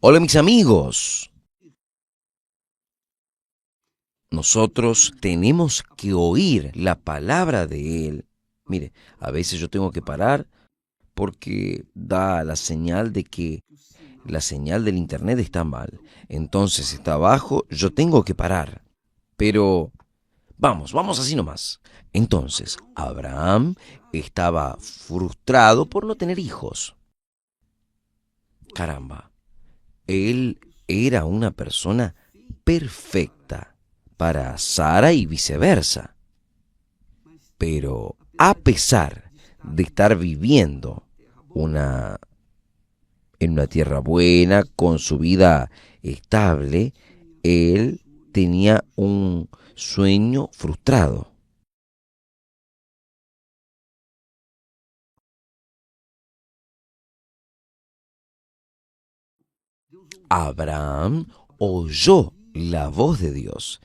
Hola mis amigos, nosotros tenemos que oír la palabra de Él. Mire, a veces yo tengo que parar porque da la señal de que la señal del internet está mal. Entonces está abajo, yo tengo que parar. Pero vamos así nomás. Entonces, Abraham estaba frustrado por no tener hijos. Caramba, él era una persona perfecta para Sara y viceversa. Pero a pesar de estar viviendo una, en una tierra buena, con su vida estable, él tenía un sueño frustrado. Abraham oyó la voz de Dios.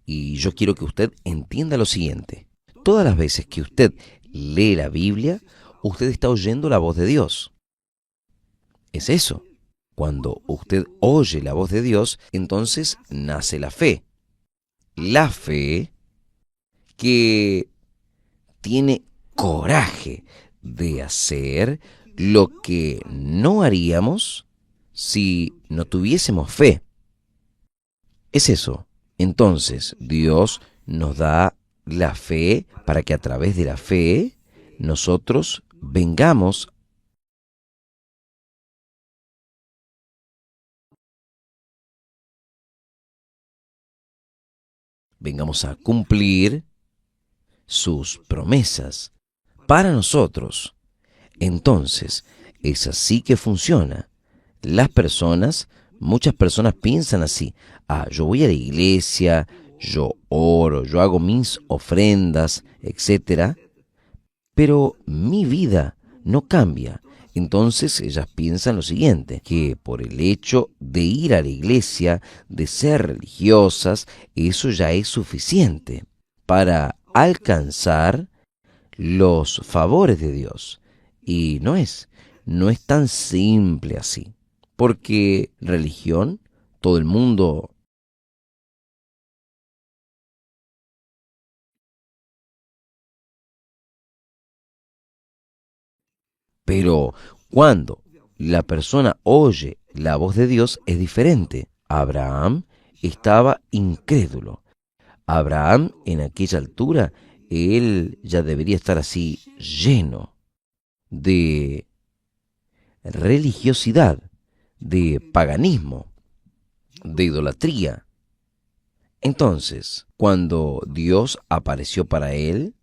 Y yo quiero que usted entienda lo siguiente. Todas las veces que usted lee la Biblia, usted está oyendo la voz de Dios. Es eso. Cuando usted oye la voz de Dios, entonces nace la fe. La fe que tiene coraje de hacer lo que no haríamos si no tuviésemos fe. Es eso. Entonces, Dios nos da la fe para que a través de la fe nosotros vengamos a cumplir sus promesas para nosotros. Entonces, es así que funciona. Las personas, muchas personas piensan así. Ah, yo voy a la iglesia, yo oro, yo hago mis ofrendas, etcétera, pero mi vida no cambia. Entonces ellas piensan lo siguiente, que por el hecho de ir a la iglesia, de ser religiosas, eso ya es suficiente para alcanzar los favores de Dios. Y no es tan simple así, porque religión, todo el mundo. Pero cuando la persona oye la voz de Dios es diferente. Abraham estaba incrédulo. Abraham en aquella altura, él ya debería estar así lleno de religiosidad, de paganismo, de idolatría. Entonces, cuando Dios apareció para él,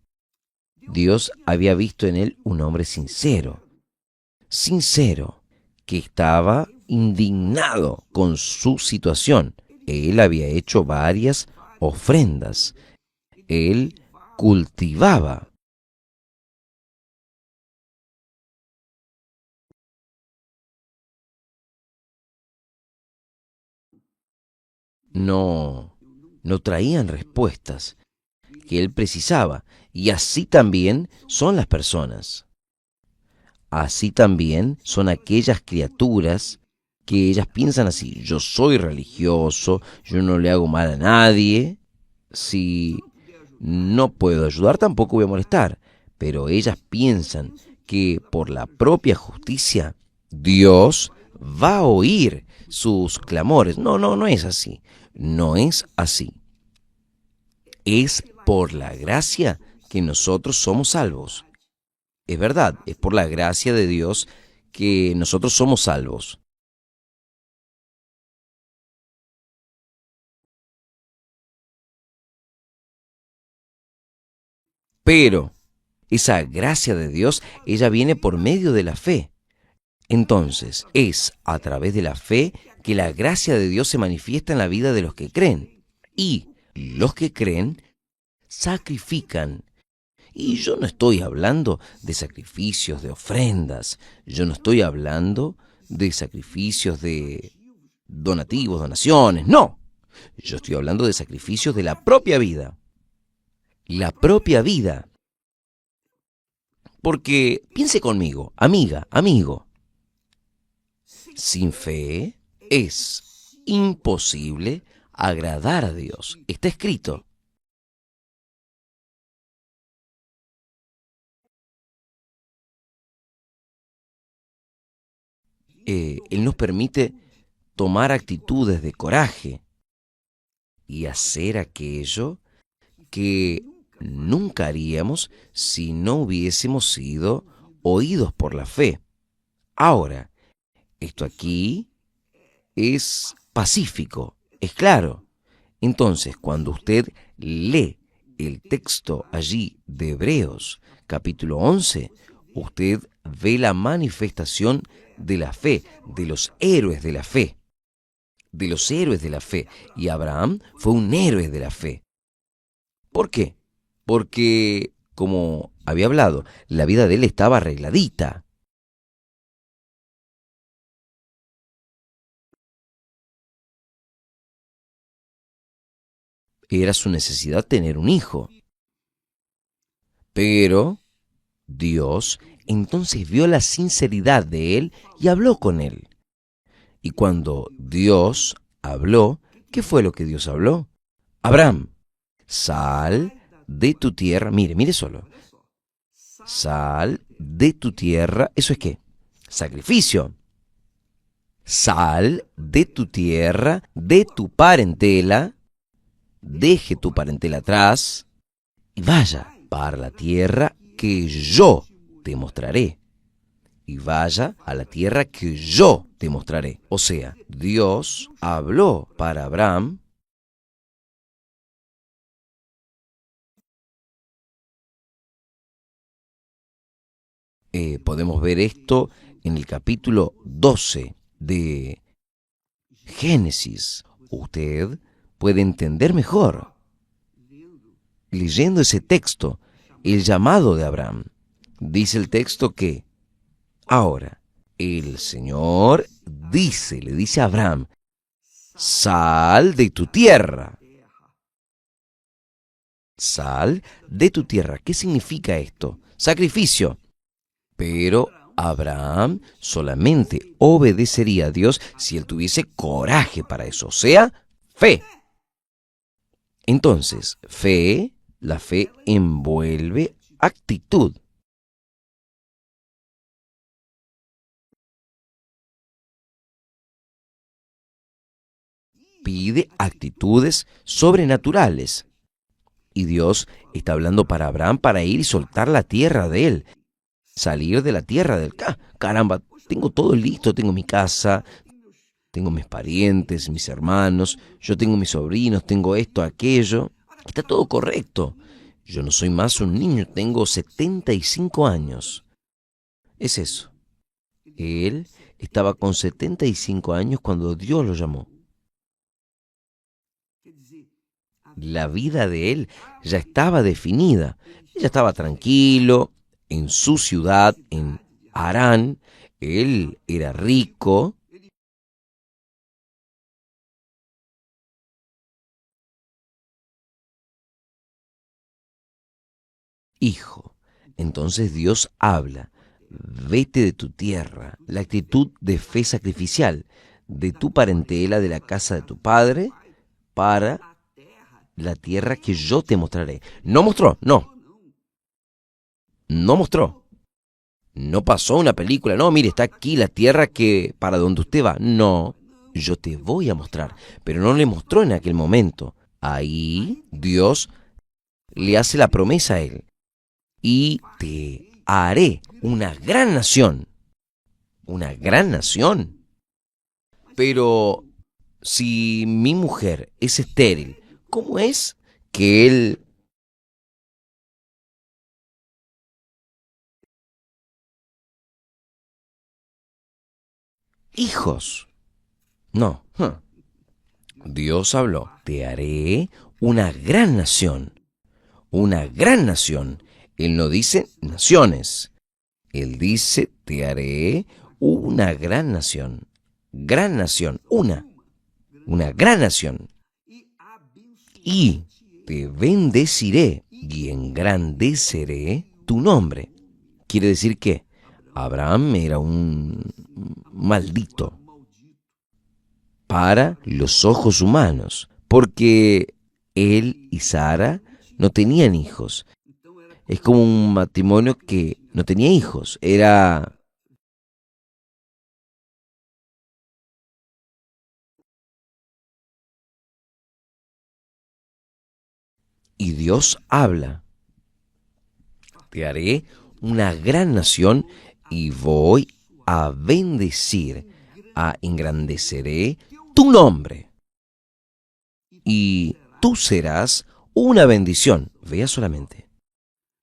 Dios había visto en él un hombre sincero, que estaba indignado con su situación. Él había hecho varias ofrendas. Él cultivaba. No, no traían respuestas que él precisaba. Y así también son las personas. Así también son aquellas criaturas que ellas piensan así: yo soy religioso, yo no le hago mal a nadie, si no puedo ayudar tampoco voy a molestar. Pero ellas piensan que por la propia justicia Dios va a oír sus clamores. No es así. No es así. Es por la gracia que nosotros somos salvos. Es verdad, es por la gracia de Dios que nosotros somos salvos. Pero esa gracia de Dios, ella viene por medio de la fe. Entonces, es a través de la fe que la gracia de Dios se manifiesta en la vida de los que creen. Y los que creen sacrifican. Y yo no estoy hablando de sacrificios, de ofrendas. Yo no estoy hablando de sacrificios de donativos, donaciones. No. Yo estoy hablando de sacrificios de la propia vida. La propia vida. Porque piense conmigo, amiga, amigo. Sin fe es imposible agradar a Dios. Está escrito. Él nos permite tomar actitudes de coraje y hacer aquello que nunca haríamos si no hubiésemos sido oídos por la fe. Ahora, esto aquí es pacífico, es claro. Entonces, cuando usted lee el texto allí de Hebreos, capítulo 11, usted ve la manifestación de la fe, de los héroes de la fe, de los héroes de la fe. Y Abraham fue un héroe de la fe. ¿Por qué? Porque, como había hablado, la vida de él estaba arregladita. Era su necesidad tener un hijo. Pero Dios entonces vio la sinceridad de él y habló con él. Y cuando Dios habló, ¿qué fue lo que Dios habló? Abraham, sal de tu tierra. Mire solo. Sal de tu tierra. ¿Eso es qué? Sacrificio. Sal de tu tierra, de tu parentela, deje tu parentela atrás y vaya para la tierra que yo te mostraré. Y vaya a la tierra que yo te mostraré. O sea, Dios habló para Abraham. Podemos ver esto en el capítulo 12 de Génesis. Usted puede entender mejor, leyendo ese texto, el llamado de Abraham. Dice el texto que ahora el Señor le dice a Abraham, sal de tu tierra. Sal de tu tierra. ¿Qué significa esto? Sacrificio. Pero Abraham solamente obedecería a Dios si él tuviese coraje para eso, o sea, fe. Entonces, la fe envuelve actitud. Pide actitudes sobrenaturales. Y Dios está hablando para Abraham para ir y soltar la tierra de él. Salir de la tierra del... Caramba, tengo todo listo, tengo mi casa, tengo mis parientes, mis hermanos, yo tengo mis sobrinos, tengo esto, aquello. Está todo correcto. Yo no soy más un niño, tengo 75 años. Es eso. Él estaba con 75 años cuando Dios lo llamó. La vida de él ya estaba definida. Él ya estaba tranquilo en su ciudad, en Harán. Él era rico. Hijo. Entonces Dios habla. Vete de tu tierra. La actitud de fe sacrificial de tu parentela, de la casa de tu padre, para la tierra que yo te mostraré. No mostró, no. No mostró. No pasó una película. No, mire, está aquí la tierra que para donde usted va. No, yo te voy a mostrar. Pero no le mostró en aquel momento. Ahí Dios le hace la promesa a él. Y te haré una gran nación. Una gran nación. Pero si mi mujer es estéril, ¿cómo es que él... hijos? No. Dios habló, te haré una gran nación. Una gran nación. Él no dice naciones. Él dice, te haré una gran nación. Gran nación, una gran nación. Y te bendeciré y engrandeceré tu nombre. Quiere decir que Abraham era un maldito. para los ojos humanos, porque él y Sara no tenían hijos. Es como un matrimonio que no tenía hijos. Y Dios habla: te haré una gran nación y voy a bendecir, a engrandeceré tu nombre y tú serás una bendición. Vea solamente.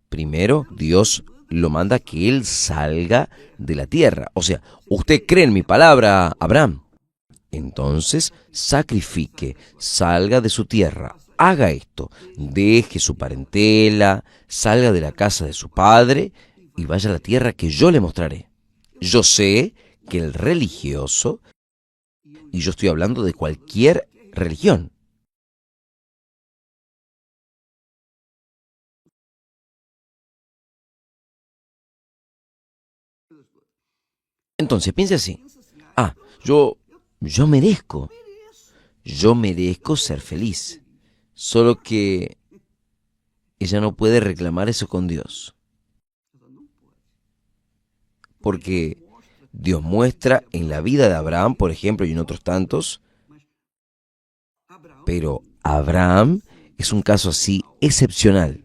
Primero, Dios lo manda que él salga de la tierra. O sea, usted cree en mi palabra, Abraham. Entonces, sacrifique, salga de su tierra, haga esto, deje su parentela, salga de la casa de su padre y vaya a la tierra que yo le mostraré. Yo sé que el religioso, y yo estoy hablando de cualquier religión, entonces piense así: ah, yo, yo merezco, yo merezco ser feliz, solo que ella no puede reclamar eso con Dios, porque Dios muestra en la vida de Abraham, por ejemplo, y en otros tantos, pero Abraham es un caso así excepcional.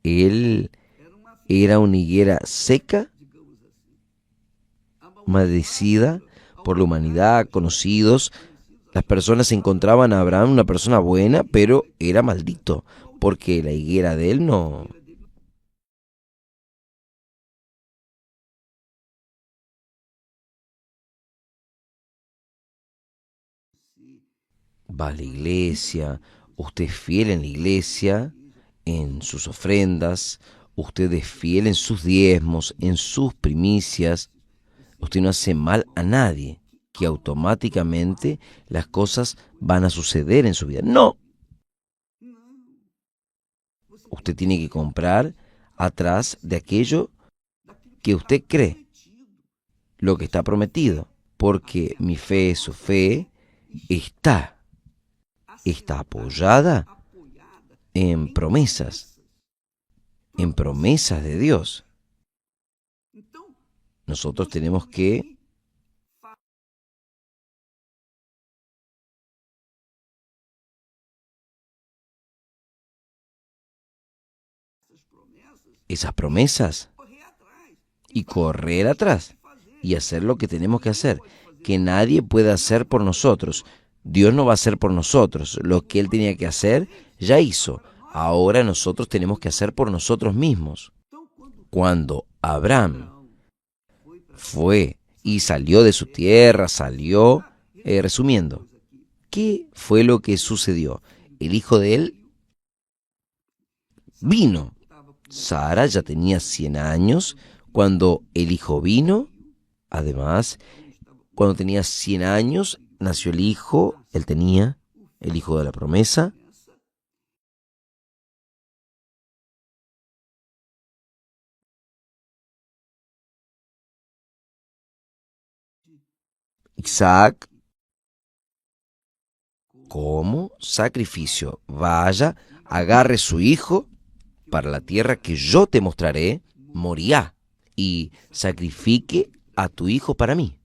Él era una higuera seca, maldecida por la humanidad, conocidos. Las personas encontraban a Abraham una persona buena, pero era maldito, porque la higuera de él no. Va a la iglesia, usted es fiel en la iglesia, en sus ofrendas, usted es fiel en sus diezmos, en sus primicias, usted no hace mal a nadie, que automáticamente las cosas van a suceder en su vida. No, usted tiene que comprar atrás de aquello que usted cree, lo que está prometido, porque mi fe, su fe, está, está apoyada en promesas de Dios. Nosotros tenemos que esas promesas y correr atrás y hacer lo que tenemos que hacer, que nadie pueda hacer por nosotros. Dios no va a hacer por nosotros. Lo que Él tenía que hacer, ya hizo. Ahora nosotros tenemos que hacer por nosotros mismos. Cuando Abraham fue y salió de su tierra, resumiendo, ¿qué fue lo que sucedió? El hijo de él vino. Sara ya tenía 100 años cuando el hijo vino. Además, cuando tenía 100 años, nació el hijo, él tenía el hijo de la promesa. Isaac, como sacrificio, vaya, agarre su hijo para la tierra que yo te mostraré, morirá, y sacrifique a tu hijo para mí.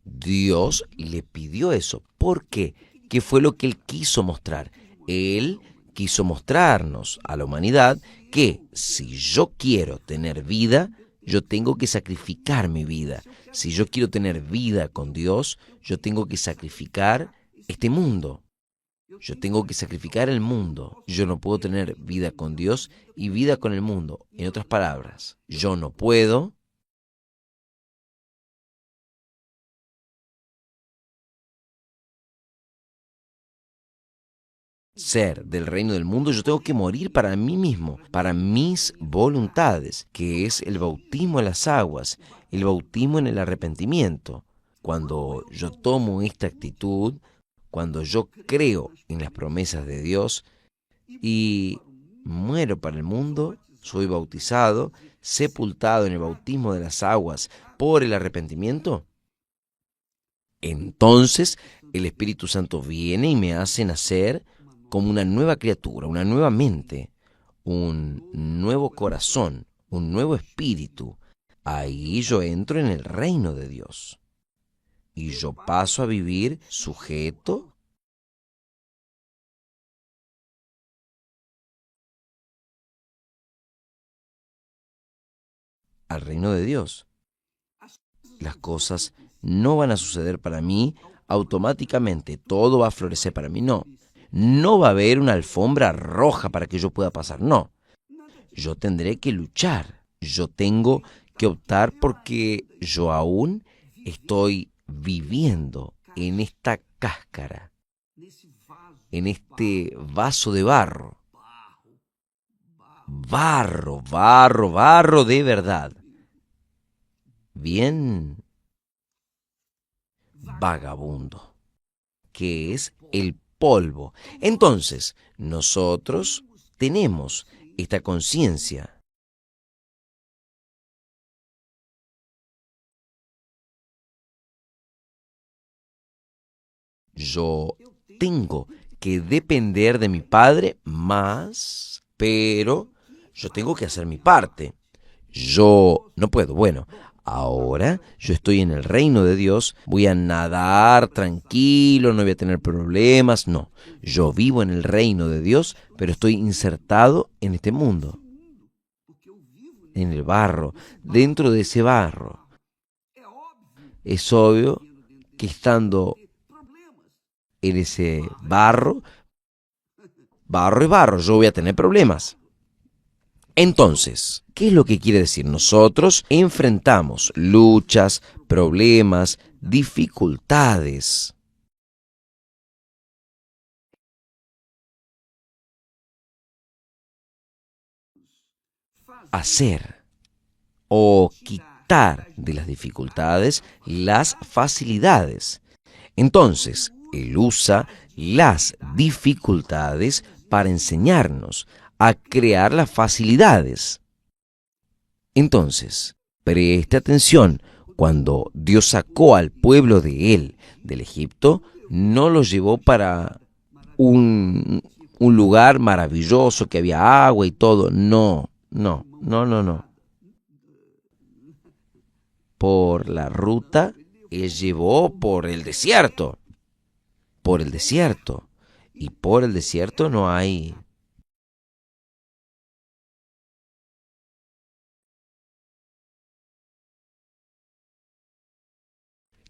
Dios le pidió eso. ¿Por qué? ¿Qué fue lo que él quiso mostrar? Él quiso mostrarnos a la humanidad que si yo quiero tener vida, yo tengo que sacrificar mi vida. Si yo quiero tener vida con Dios, yo tengo que sacrificar este mundo. Yo tengo que sacrificar el mundo. Yo no puedo tener vida con Dios y vida con el mundo. En otras palabras, yo no puedo ser del reino del mundo, yo tengo que morir para mí mismo, para mis voluntades, que es el bautismo en las aguas, el bautismo en el arrepentimiento. Cuando yo tomo esta actitud, cuando yo creo en las promesas de Dios y muero para el mundo, soy bautizado, sepultado en el bautismo de las aguas por el arrepentimiento, Entonces el Espíritu Santo viene y me hace nacer como una nueva criatura, una nueva mente, un nuevo corazón, un nuevo espíritu. Ahí yo entro en el reino de Dios y yo paso a vivir sujeto al reino de Dios. Las cosas no van a suceder para mí automáticamente, todo va a florecer para mí, no. No va a haber una alfombra roja para que yo pueda pasar, no. Yo tendré que luchar, yo tengo que optar porque yo aún estoy viviendo en esta cáscara, en este vaso de barro. Barro, barro, barro de verdad. Bien vagabundo, que es el polvo. Entonces, nosotros tenemos esta conciencia. Yo tengo que depender de mi padre más, pero yo tengo que hacer mi parte. Yo no puedo. Bueno, ahora yo estoy en el reino de Dios, voy a nadar tranquilo, no voy a tener problemas. No, yo vivo en el reino de Dios, pero estoy insertado en este mundo, en el barro, dentro de ese barro. Es obvio que estando en ese barro, barro y barro, yo voy a tener problemas. Entonces, ¿qué es lo que quiere decir? Nosotros enfrentamos luchas, problemas, dificultades. Hacer o quitar de las dificultades las facilidades. Entonces, Él usa las dificultades para enseñarnos a crear las facilidades. Entonces, preste atención, cuando Dios sacó al pueblo de Él del Egipto, no lo llevó para un lugar maravilloso que había agua y todo. No, no, no, no, no. Por la ruta, Él llevó por el desierto. Por el desierto. Y por el desierto no hay.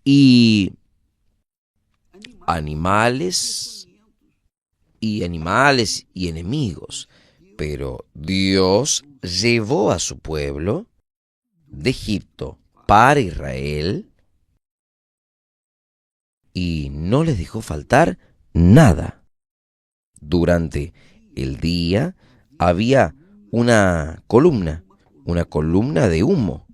Y animales y enemigos. Pero Dios llevó a su pueblo de Egipto para Israel y no les dejó faltar nada. Durante el día había una columna de humo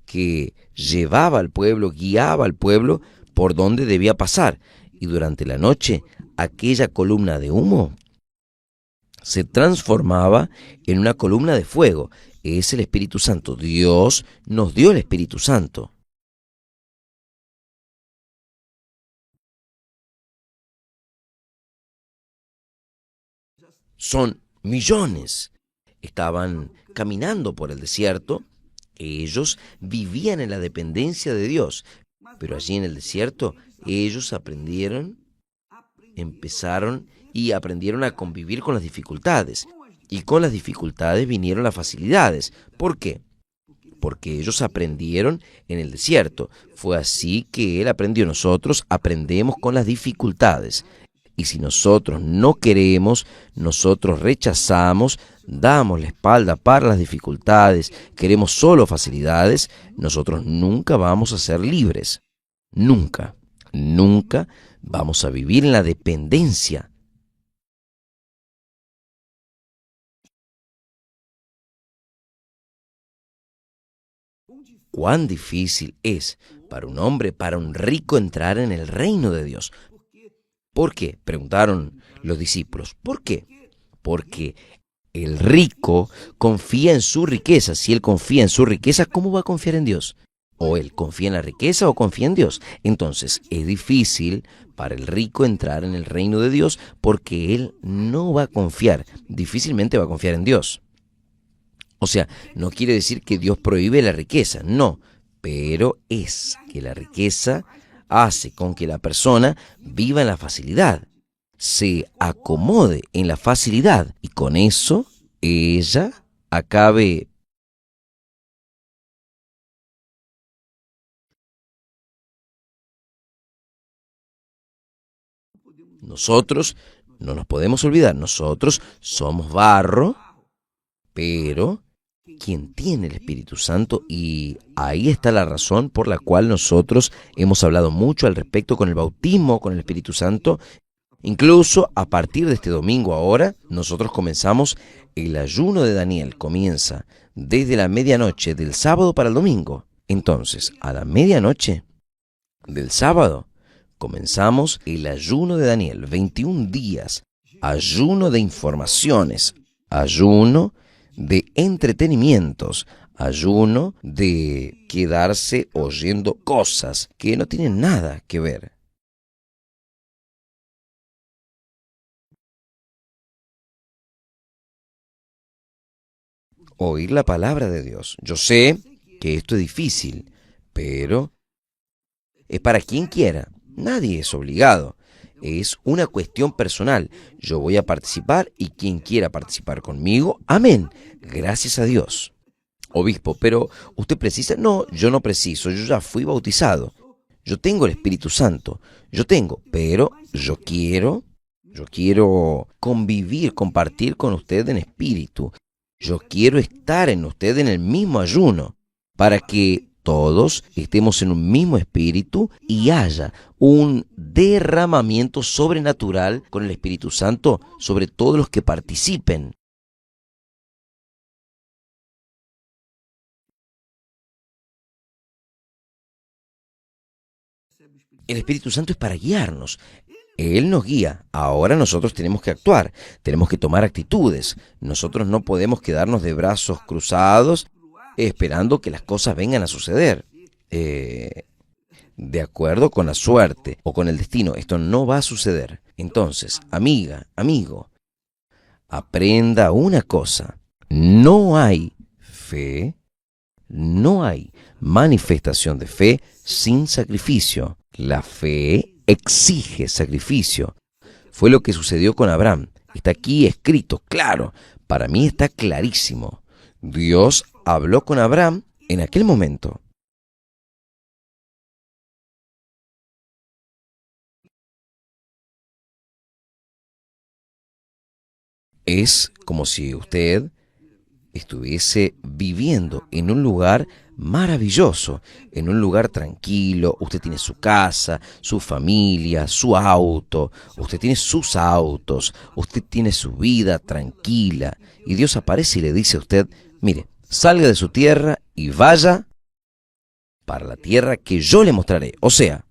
que llevaba al pueblo, guiaba al pueblo por donde debía pasar. Y durante la noche, aquella columna de humo se transformaba en una columna de fuego. Es el Espíritu Santo. Dios nos dio el Espíritu Santo. Son millones. Estaban caminando por el desierto. Ellos vivían en la dependencia de Dios. Pero allí en el desierto, ellos empezaron y aprendieron a convivir con las dificultades. Y con las dificultades vinieron las facilidades. ¿Por qué? Porque ellos aprendieron en el desierto. Fue así que Él aprendió. Nosotros aprendemos con las dificultades. Y si nosotros no queremos, nosotros rechazamos, damos la espalda para las dificultades, queremos solo facilidades, nosotros nunca vamos a ser libres. Nunca, nunca vamos a vivir en la dependencia. Cuán difícil es para un hombre, para un rico entrar en el reino de Dios. ¿Por qué? Preguntaron los discípulos. ¿Por qué? Porque el rico confía en su riqueza. Si él confía en su riqueza, ¿cómo va a confiar en Dios? O él confía en la riqueza o confía en Dios. Entonces es difícil para el rico entrar en el reino de Dios porque él no va a confiar, difícilmente va a confiar en Dios. O sea, no quiere decir que Dios prohíbe la riqueza, no, pero es que la riqueza hace con que la persona viva en la facilidad, se acomode en la facilidad y con eso ella acabe. Nosotros no nos podemos olvidar, nosotros somos barro, pero quien tiene el Espíritu Santo, y ahí está la razón por la cual nosotros hemos hablado mucho al respecto con el bautismo con el Espíritu Santo. Incluso a partir de este domingo ahora, nosotros comenzamos el ayuno de Daniel, comienza desde la medianoche del sábado para el domingo. Entonces, a la medianoche del sábado, comenzamos el ayuno de Daniel, 21 días, ayuno de informaciones, ayuno de entretenimientos, ayuno de quedarse oyendo cosas que no tienen nada que ver. Oír la palabra de Dios. Yo sé que esto es difícil, pero es para quien quiera. Nadie es obligado. Es una cuestión personal. Yo voy a participar y quien quiera participar conmigo, amén. Gracias a Dios. Obispo, pero ¿usted precisa? No, yo no preciso. Yo ya fui bautizado. Yo tengo el Espíritu Santo. Yo tengo, pero yo quiero convivir, compartir con usted en espíritu. Yo quiero estar en usted en el mismo ayuno para que todos estemos en un mismo espíritu y haya un derramamiento sobrenatural con el Espíritu Santo sobre todos los que participen. El Espíritu Santo es para guiarnos. Él nos guía. Ahora nosotros tenemos que actuar, tenemos que tomar actitudes. Nosotros no podemos quedarnos de brazos cruzados esperando que las cosas vengan a suceder. De acuerdo con la suerte o con el destino. Esto no va a suceder. Entonces, amiga, amigo, aprenda una cosa. No hay fe, no hay manifestación de fe sin sacrificio. La fe exige sacrificio. Fue lo que sucedió con Abraham. Está aquí escrito, claro. Para mí está clarísimo. Dios habló con Abraham en aquel momento. Es como si usted estuviese viviendo en un lugar maravilloso, en un lugar tranquilo. Usted tiene su casa, su familia, su auto, usted tiene sus autos, usted tiene su vida tranquila. Y Dios aparece y le dice a usted, mire, salga de su tierra y vaya para la tierra que yo le mostraré. O sea,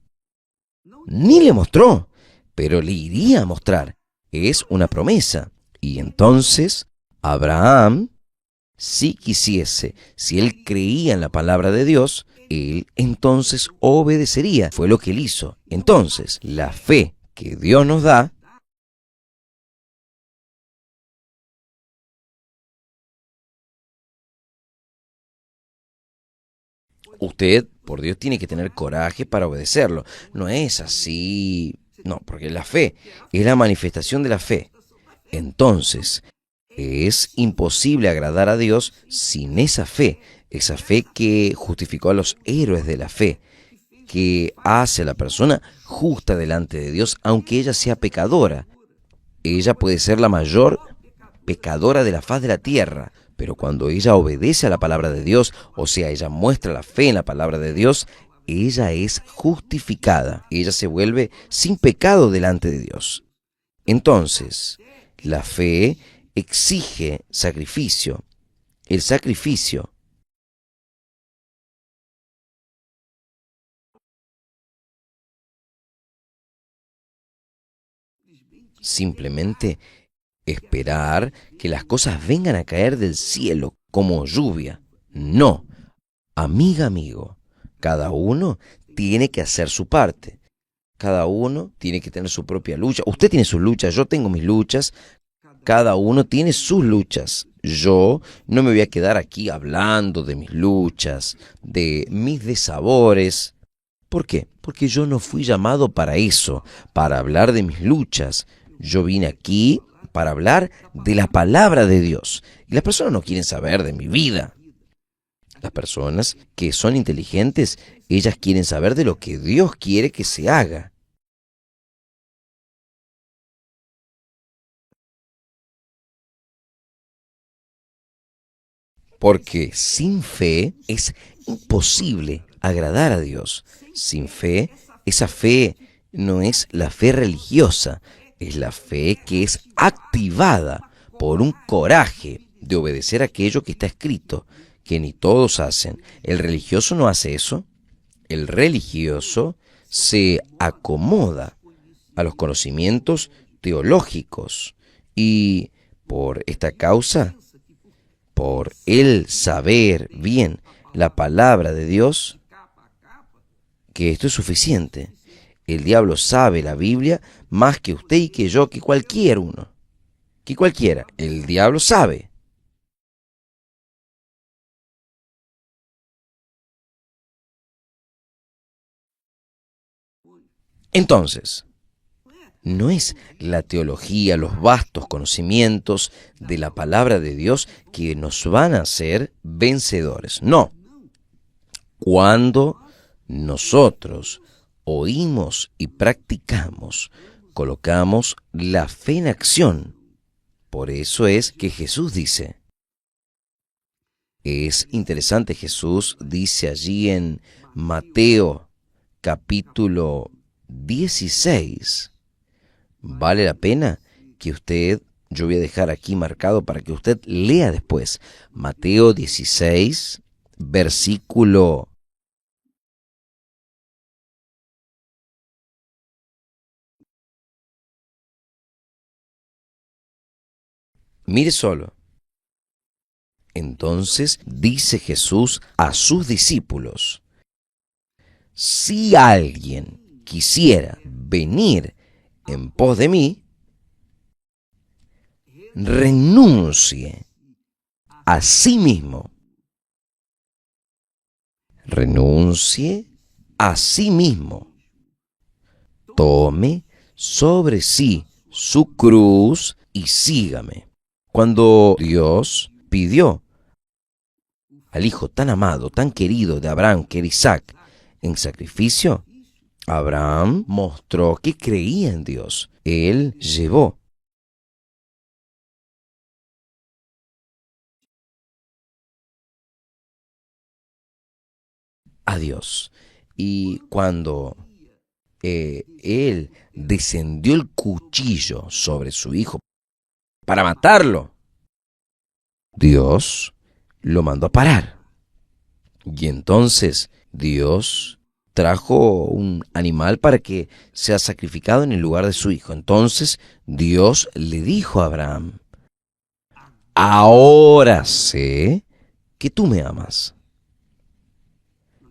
ni le mostró, pero le iría a mostrar. Es una promesa. Y entonces, Abraham, si quisiese, si él creía en la palabra de Dios, él entonces obedecería. Fue lo que él hizo. Entonces, la fe que Dios nos da, usted, por Dios, tiene que tener coraje para obedecerlo. No es así. No, porque la fe es la manifestación de la fe. Entonces, es imposible agradar a Dios sin esa fe que justificó a los héroes de la fe, que hace a la persona justa delante de Dios, aunque ella sea pecadora. Ella puede ser la mayor pecadora de la faz de la tierra, pero cuando ella obedece a la palabra de Dios, o sea, ella muestra la fe en la palabra de Dios, ella es justificada, ella se vuelve sin pecado delante de Dios. Entonces, la fe exige sacrificio. El sacrificio simplemente esperar que las cosas vengan a caer del cielo como lluvia. No, amiga, amigo, Cada uno tiene que hacer su parte. Cada uno tiene que tener su propia lucha. Usted tiene sus luchas, yo tengo mis luchas. Cada uno tiene sus luchas. Yo no me voy a quedar aquí hablando de mis luchas, de mis desabores. ¿Por qué? Porque yo no fui llamado para eso, para hablar de mis luchas. Yo vine aquí para hablar de la palabra de Dios. Y las personas no quieren saber de mi vida. Las personas que son inteligentes, ellas quieren saber de lo que Dios quiere que se haga. Porque sin fe es imposible agradar a Dios. Sin fe, esa fe no es la fe religiosa, es la fe que es activada por un coraje de obedecer aquello que está escrito, que ni todos hacen. El religioso no hace eso. El religioso se acomoda a los conocimientos teológicos y por esta causa, por el saber bien la palabra de Dios, que esto es suficiente. El diablo sabe la Biblia más que usted y que yo, que cualquier uno, que cualquiera. El diablo sabe. Entonces, no es la teología, los vastos conocimientos de la palabra de Dios que nos van a hacer vencedores. No. Cuando nosotros oímos y practicamos, colocamos la fe en acción. Por eso es que Jesús dice, es interesante, Jesús dice allí en Mateo capítulo 16, vale la pena que yo voy a dejar aquí marcado para que usted lea después, Mateo 16, versículo mire solo. Entonces dice Jesús a sus discípulos, si alguien quisiera venir en pos de mí, renuncie a sí mismo. Renuncie a sí mismo. Tome sobre sí su cruz y sígame. Cuando Dios pidió al hijo tan amado, tan querido de Abraham, que era Isaac, en sacrificio, Abraham mostró que creía en Dios. Él llevó a Dios. Y cuando él descendió el cuchillo sobre su hijo para matarlo, Dios lo mandó a parar. Y entonces Dios trajo un animal para que sea sacrificado en el lugar de su hijo. Entonces Dios le dijo a Abraham, ahora sé que tú me amas.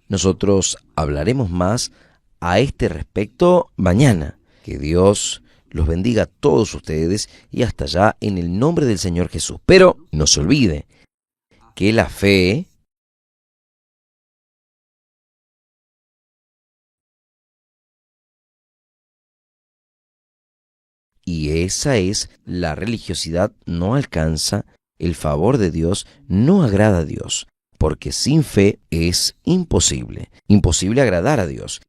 Nosotros hablaremos más a este respecto mañana. Que Dios los bendiga a todos ustedes y hasta allá en el nombre del Señor Jesús. Pero no se olvide que la fe y esa es la religiosidad, no alcanza el favor de Dios, no agrada a Dios, porque sin fe es imposible agradar a Dios.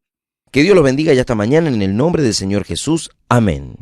Que Dios los bendiga y hasta mañana en el nombre del Señor Jesús. Amén.